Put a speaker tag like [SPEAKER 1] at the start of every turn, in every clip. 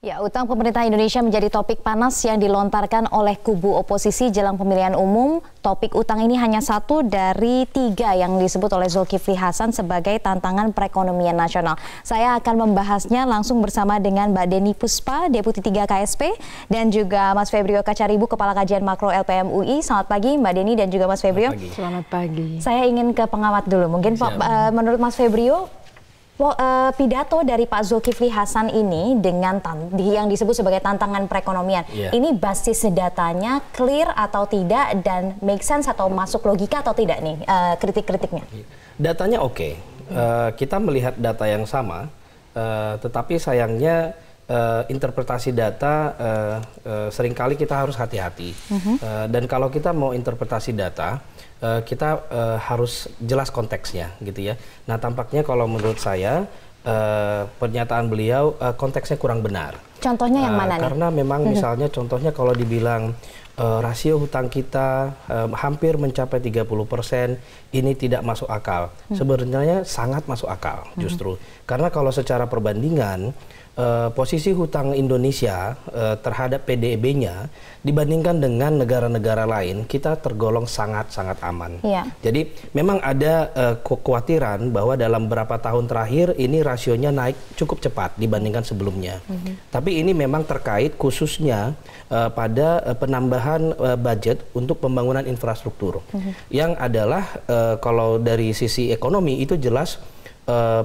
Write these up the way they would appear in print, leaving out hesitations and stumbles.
[SPEAKER 1] Ya, utang pemerintah Indonesia menjadi topik panas yang dilontarkan oleh kubu oposisi jelang pemilihan umum. Topik utang ini hanya satu dari tiga yang disebut oleh Zulkifli Hasan sebagai tantangan perekonomian nasional. Saya akan membahasnya langsung bersama dengan Mbak Deni Puspa, Deputi 3 KSP, dan juga Mas Febrio Kacaribu, Kepala Kajian Makro LPM UI. Selamat pagi Mbak Deni dan juga Mas Febrio.
[SPEAKER 2] Selamat pagi.
[SPEAKER 1] Saya ingin ke pengamat dulu. Mungkin menurut Mas Febrio, pidato dari Pak Zulkifli Hasan ini dengan yang disebut sebagai tantangan perekonomian, ini basis datanya clear atau tidak dan make sense atau masuk logika atau tidak nih kritik-kritiknya?
[SPEAKER 3] Datanya oke. Kita melihat data yang sama, tetapi sayangnya interpretasi data seringkali kita harus hati-hati. Dan kalau kita mau interpretasi data, kita harus jelas konteksnya, gitu ya. Nah, tampaknya kalau menurut saya pernyataan beliau konteksnya kurang benar.
[SPEAKER 1] Contohnya yang mana nih?
[SPEAKER 3] Karena memang misalnya contohnya kalau dibilang rasio hutang kita hampir mencapai 30%, ini tidak masuk akal. Sebenarnya sangat masuk akal justru. Karena kalau secara perbandingan posisi hutang Indonesia terhadap PDB-nya dibandingkan dengan negara-negara lain, kita tergolong sangat-sangat aman. Jadi memang ada kekhawatiran bahwa dalam beberapa tahun terakhir ini rasionya naik cukup cepat dibandingkan sebelumnya. Tapi ini memang terkait khususnya pada penambahan budget untuk pembangunan infrastruktur. Yang adalah kalau dari sisi ekonomi itu jelas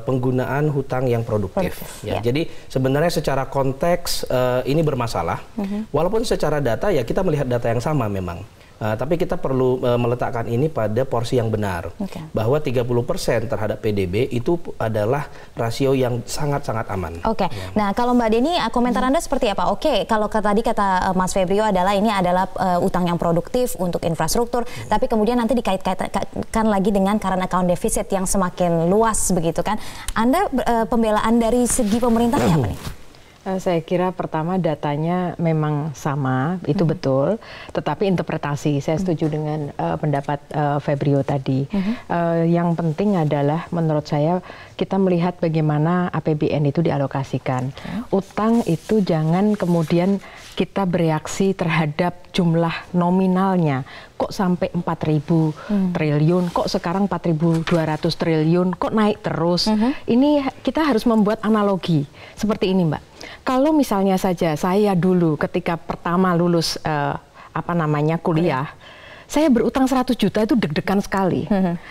[SPEAKER 3] penggunaan hutang yang produktif. Jadi sebenarnya secara konteks ini bermasalah. Walaupun secara data ya kita melihat data yang sama memang. Tapi kita perlu meletakkan ini pada porsi yang benar. Bahwa 30% terhadap PDB itu adalah rasio yang sangat-sangat aman.
[SPEAKER 1] Nah kalau Mbak Deni, komentar Anda seperti apa? Kalau tadi kata Mas Febrio adalah ini adalah utang yang produktif untuk infrastruktur, tapi kemudian nanti dikait-kaitkan lagi dengan current account deficit yang semakin luas begitu kan. Anda pembelaan dari segi pemerintahnya apa nih?
[SPEAKER 2] Saya kira pertama datanya memang sama, itu betul. Tetapi interpretasi, saya setuju dengan pendapat Febrio tadi. Yang penting adalah menurut saya kita melihat bagaimana APBN itu dialokasikan. Utang itu jangan kemudian kita bereaksi terhadap jumlah nominalnya. Kok sampai 4.000 triliun, kok sekarang 4.200 triliun, kok naik terus. Ini kita harus membuat analogi seperti ini, Mbak. Kalau misalnya saja saya dulu ketika pertama lulus kuliah, saya berutang 100 juta itu deg-degan sekali.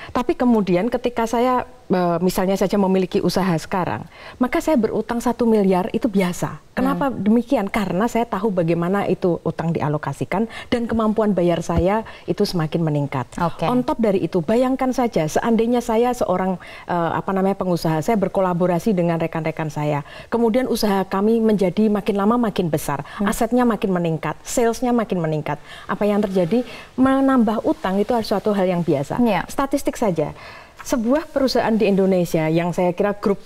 [SPEAKER 2] Tapi kemudian ketika saya misalnya saja memiliki usaha sekarang, maka saya berutang 1 miliar itu biasa. Kenapa demikian? Karena saya tahu bagaimana itu utang dialokasikan dan kemampuan bayar saya itu semakin meningkat. On top dari itu, bayangkan saja seandainya saya seorang pengusaha, saya berkolaborasi dengan rekan-rekan saya. Kemudian usaha kami menjadi makin lama makin besar, asetnya makin meningkat, salesnya makin meningkat. Apa yang terjadi? Menambah utang itu adalah suatu hal yang biasa. Statistik saja. Sebuah perusahaan di Indonesia yang saya kira grup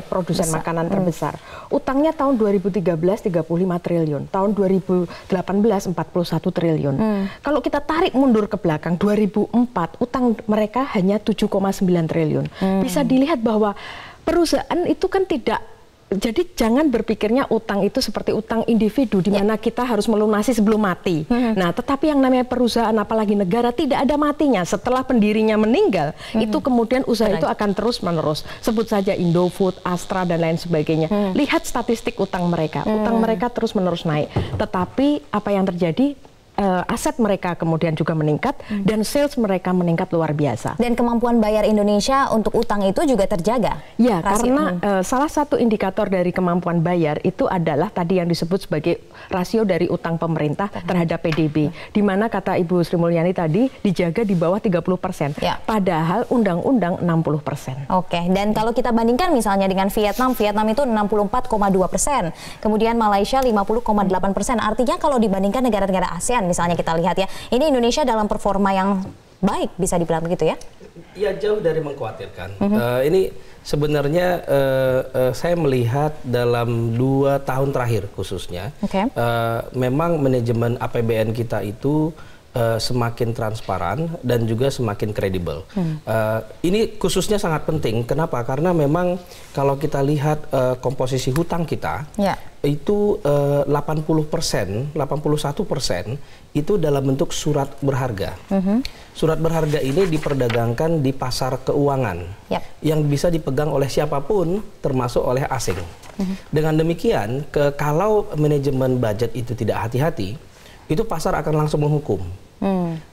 [SPEAKER 2] produsen makanan terbesar, utangnya tahun 2013 35 triliun, tahun 2018 41 triliun. Kalau kita tarik mundur ke belakang 2004, utang mereka hanya 7,9 triliun. Bisa dilihat bahwa perusahaan itu kan tidak. Jadi jangan berpikirnya utang itu seperti utang individu di mana kita harus melunasi sebelum mati. Nah, tetapi yang namanya perusahaan apalagi negara tidak ada matinya. Setelah pendirinya meninggal, itu kemudian usaha itu akan terus-menerus. Sebut saja Indofood, Astra dan lain sebagainya. Lihat statistik utang mereka. Utang mereka terus-menerus naik. Tetapi apa yang terjadi? Aset mereka kemudian juga meningkat dan sales mereka meningkat luar biasa.
[SPEAKER 1] Dan kemampuan bayar Indonesia untuk utang itu juga terjaga?
[SPEAKER 2] Ya, karena salah satu indikator dari kemampuan bayar itu adalah tadi yang disebut sebagai rasio dari utang pemerintah terhadap PDB. Di mana kata Ibu Sri Mulyani tadi dijaga di bawah 30%. Padahal undang-undang 60%.
[SPEAKER 1] Dan kalau kita bandingkan misalnya dengan Vietnam itu 64,2%. Kemudian Malaysia 50,8%. Artinya kalau dibandingkan negara-negara ASEAN misalnya kita lihat ya, ini Indonesia dalam performa yang baik bisa dibilang begitu ya?
[SPEAKER 3] Ya, jauh dari mengkhawatirkan. Ini sebenarnya saya melihat dalam 2 tahun terakhir khususnya, memang manajemen APBN kita itu semakin transparan dan juga semakin kredibel. Ini khususnya sangat penting. Kenapa? Karena memang kalau kita lihat komposisi hutang kita, itu 80%, 81% itu dalam bentuk surat berharga. Surat berharga ini diperdagangkan di pasar keuangan yang bisa dipegang oleh siapapun, termasuk oleh asing. Dengan demikian, kalau manajemen budget itu tidak hati-hati, itu pasar akan langsung menghukum.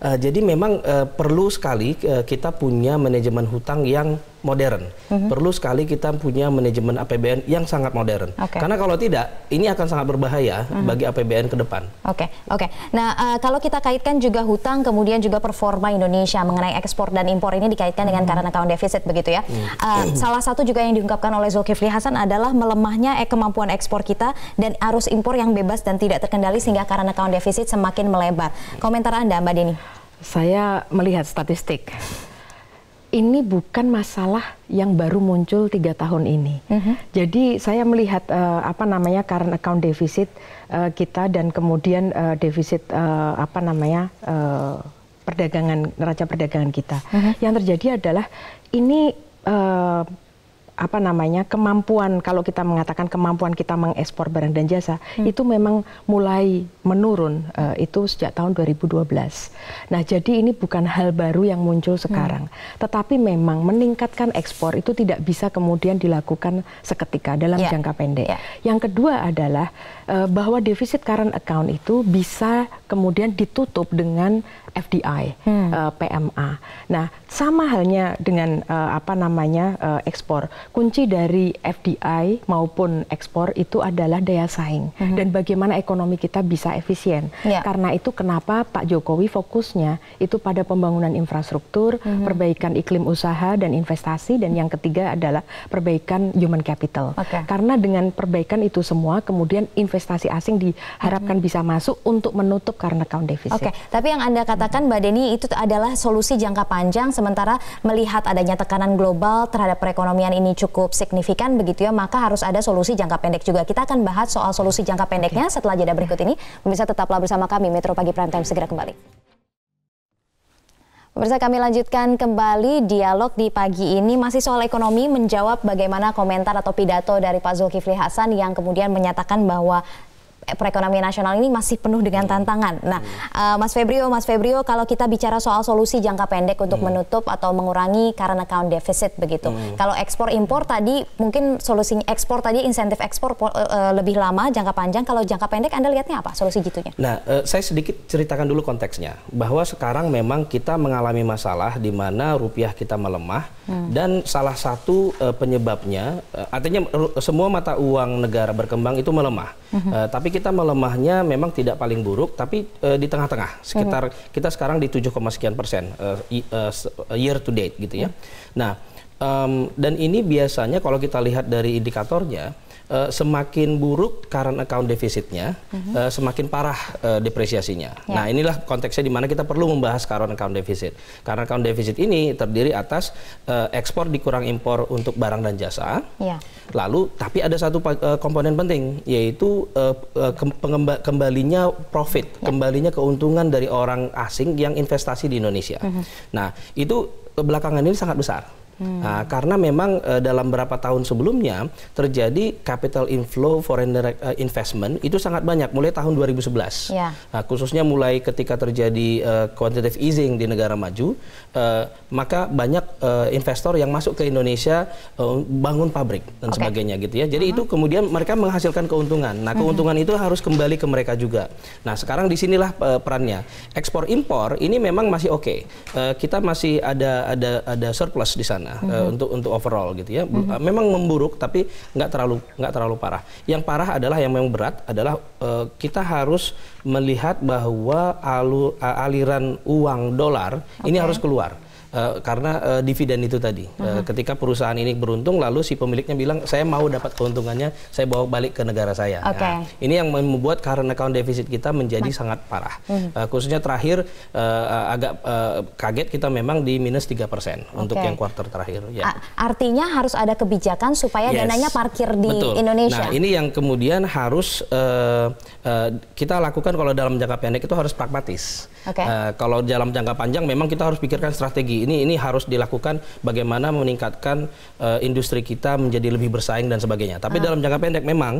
[SPEAKER 3] Jadi memang perlu sekali kita punya manajemen hutang yang modern. Perlu sekali kita punya manajemen APBN yang sangat modern. Karena kalau tidak, ini akan sangat berbahaya bagi APBN ke depan.
[SPEAKER 1] Oke. Nah, kalau kita kaitkan juga hutang, kemudian juga performa Indonesia mengenai ekspor dan impor ini dikaitkan dengan current account deficit begitu ya. Salah satu juga yang diungkapkan oleh Zulkifli Hasan adalah melemahnya kemampuan ekspor kita dan arus impor yang bebas dan tidak terkendali sehingga current account deficit semakin melebar. Komentar Anda, Mbak Deni?
[SPEAKER 2] Saya melihat statistik. Ini bukan masalah yang baru muncul 3 tahun ini. Jadi saya melihat current account deficit kita dan kemudian defisit perdagangan, neraca perdagangan kita. Yang terjadi adalah ini kemampuan, kalau kita mengatakan kemampuan kita mengekspor barang dan jasa itu memang mulai menurun itu sejak tahun 2012. Nah, jadi ini bukan hal baru yang muncul sekarang, tetapi memang meningkatkan ekspor itu tidak bisa kemudian dilakukan seketika dalam jangka pendek. Yang kedua adalah bahwa defisit current account itu bisa kemudian ditutup dengan FDI, PMA. Nah, sama halnya dengan ekspor. Kunci dari FDI maupun ekspor itu adalah daya saing dan bagaimana ekonomi kita bisa efisien. Karena itu kenapa Pak Jokowi fokusnya itu pada pembangunan infrastruktur, perbaikan iklim usaha dan investasi, dan yang ketiga adalah perbaikan human capital. Karena dengan perbaikan itu semua, kemudian investasi asing diharapkan bisa masuk untuk menutup current account deficit.
[SPEAKER 1] Tapi yang Anda katakan, Mbak Deni, itu adalah solusi jangka panjang, sementara melihat adanya tekanan global terhadap perekonomian ini cukup signifikan begitu ya, maka harus ada solusi jangka pendek juga. Kita akan bahas soal solusi jangka pendeknya setelah jeda berikut ini. Pemirsa, tetaplah bersama kami, Metro Pagi Prime Time segera kembali. Pemirsa, kami lanjutkan kembali dialog di pagi ini masih soal ekonomi, menjawab bagaimana komentar atau pidato dari Pak Zulkifli Hasan yang kemudian menyatakan bahwa perekonomian nasional ini masih penuh dengan tantangan. Nah, Mas Febrio, kalau kita bicara soal solusi jangka pendek untuk menutup atau mengurangi current account deficit begitu. Kalau ekspor impor tadi mungkin solusinya ekspor tadi, insentif ekspor lebih lama, jangka panjang. Kalau jangka pendek Anda lihatnya apa solusi gitunya? Nah,
[SPEAKER 3] saya sedikit ceritakan dulu konteksnya, bahwa sekarang memang kita mengalami masalah di mana rupiah kita melemah dan salah satu penyebabnya, artinya semua mata uang negara berkembang itu melemah. Tapi kita melemahnya memang tidak paling buruk, tapi di tengah-tengah, sekitar kita sekarang di 7, sekian persen year to date gitu ya. Nah, dan ini biasanya kalau kita lihat dari indikatornya, semakin buruk current account defisitnya, semakin parah depresiasinya. Nah, inilah konteksnya di mana kita perlu membahas current account deficit. Current account deficit ini terdiri atas ekspor dikurang impor untuk barang dan jasa. Lalu, tapi ada satu komponen penting, yaitu kembalinya profit, kembalinya keuntungan dari orang asing yang investasi di Indonesia. Nah, itu belakangan ini sangat besar. Nah, karena memang dalam beberapa tahun sebelumnya terjadi capital inflow foreign direct investment itu sangat banyak mulai tahun 2011. Nah, khususnya mulai ketika terjadi quantitative easing di negara maju, maka banyak investor yang masuk ke Indonesia bangun pabrik dan sebagainya gitu ya. Jadi itu kemudian mereka menghasilkan keuntungan. Nah, keuntungan itu harus kembali ke mereka juga. Nah, sekarang disinilah perannya. Ekspor impor ini memang masih oke. Kita masih ada surplus di sana. Untuk overall gitu ya, memang memburuk tapi nggak terlalu parah. Yang parah adalah yang memang berat adalah kita harus melihat bahwa aliran uang dolar ini harus keluar. karena dividen itu tadi. Ketika perusahaan ini beruntung, lalu si pemiliknya bilang, saya mau dapat keuntungannya, saya bawa balik ke negara saya. Nah, ini yang membuat current account deficit kita menjadi sangat parah. Khususnya terakhir agak kaget kita memang di minus 3% untuk yang kuartal terakhir. Ya.
[SPEAKER 1] Artinya harus ada kebijakan supaya dananya parkir di Indonesia.
[SPEAKER 3] Nah, ini yang kemudian harus kita lakukan kalau dalam jangka pendek itu harus pragmatis. Kalau dalam jangka panjang memang kita harus pikirkan strategi. Ini harus dilakukan bagaimana meningkatkan industri kita menjadi lebih bersaing dan sebagainya. Tapi dalam jangka pendek memang